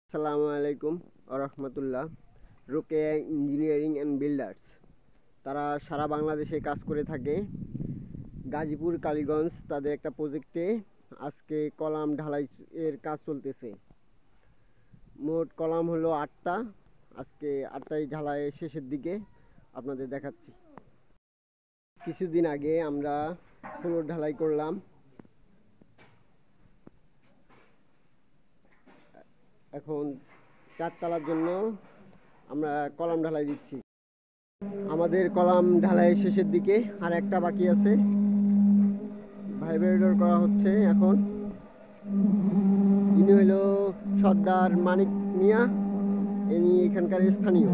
আসসালামু আলাইকুম রহমতুল্লাহ। Rokeya engineering and builders তারা সারা বাংলাদেশে কাজ করে থাকে। গাজীপুর কালীগঞ্জ তাদের একটা প্রজেক্টে আজকে কলাম ঢালাই এর কাজ চলতেছে। মোট কলাম হলো 8টা। আজকে 8টাই ঢালাইয়ের শেষের দিকে আপনাদের দেখাচ্ছি। কিছুদিন আগে আমরা ফ্লোর ঢালাই করলাম। এখন 4 তলার জন্য আমরা কলাম ঢালাই দিচ্ছি। আমাদের কলাম ঢালাইয়ের শেষের দিকে আর একটা বাকি আছে। ভাইব্রেটর করা হচ্ছে এখন। ইনি হইল সর্দার মানিক মিয়া, ইনি এখানকার স্থানীয়।